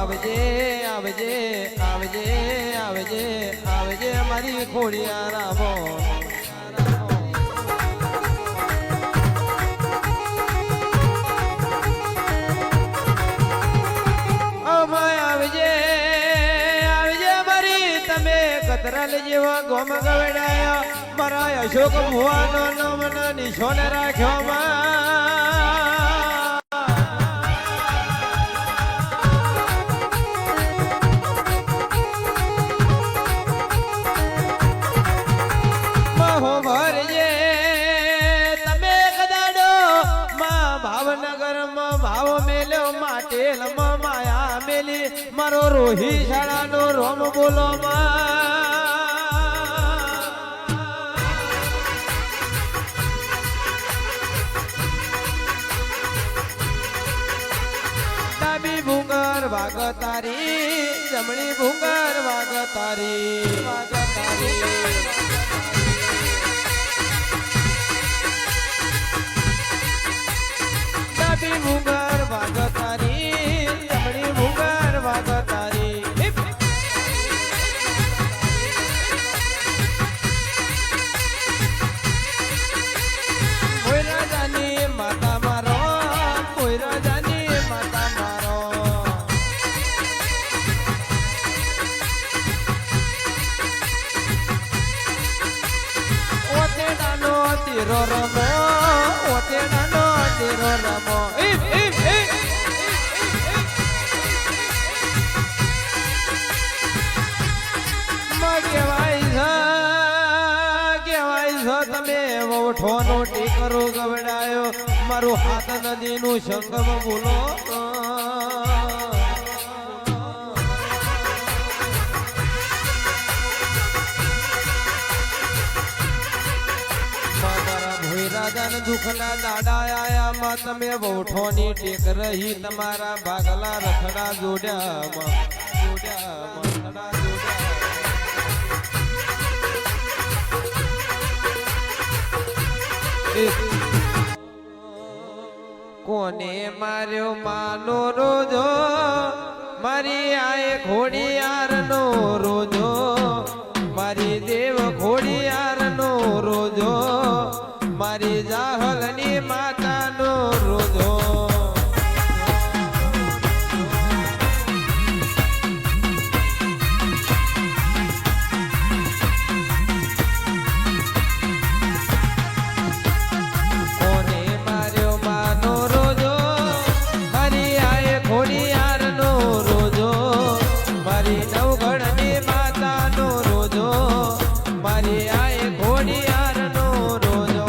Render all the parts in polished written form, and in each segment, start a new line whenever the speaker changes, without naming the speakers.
આવજે આવજે આવજે આવજે આવજે મારી ખોડિયારા બો કતરાલ જેવો ગોમ ગવડાયો મારા અશોક ભુવાનો નમન નિશોન રાખ્યો મહો ભરજે તમે કદાડો માં ભાવનગર માં ભાવ મેલ્યો માટેલ માં માયા મેલી મારો રોહી શાળાનો રોમ બોલો વાગતારી જમણી ભૂંગર વાગતારી ડાબી ભૂંગર વાગતારી જમણી ભૂંગર વાગતારી કોઈ રાજાની માતા મારો કોઈ રાજાની માતા મારો તીરો રમો ઓટેડાનો તીરો રમો કેવાય તમે વઠોનો ટીકરો ગવડાયો મારું હાથ નદીનું સંગમ બોલો રાજાને દુખના દાડા આયા માં તમે વોઠોની ટેક રહી તમારા ભાગલા રખડા જોડ્યા કોને માર્યો માનો રોજો મારી આય ઘોડિયાર નો રોજો મારી દેવ ઘોડિયાર નો રોજો મારી જાહલની માતાનો રોજો કોને માર્યો માનો રોજો મારી આય ઘોડિયારનો રોજો મારી નવગણની માતાનો રોજો મારી આય ઘોડિયારનો રોજો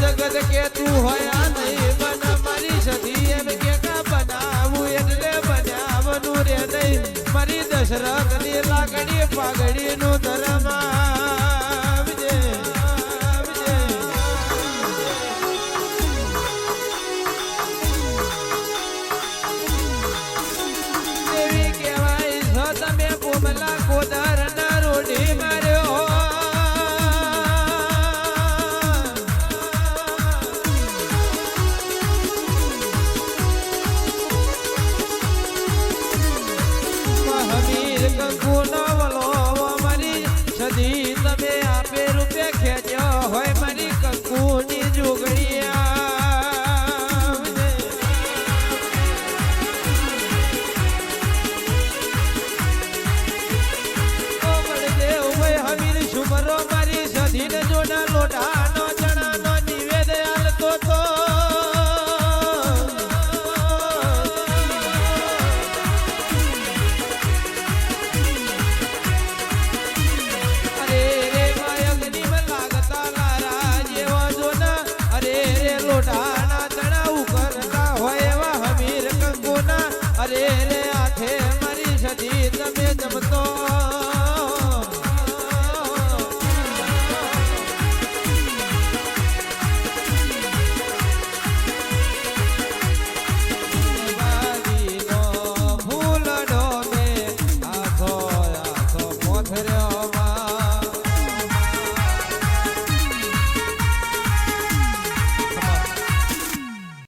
જગત કે તું હોયા નહીં બન મારી સધી એમ કે કા બનાવું એટલે બનાવનું રે નહીં મારી દશરથ ની લાકડી પાઘડી નું ધર્મ દેવી કહેવાય તમે કોમલા કોદાર ના રોડી માર્યો જમતો ફૂલડો મેં આખો આખો મોથર્યો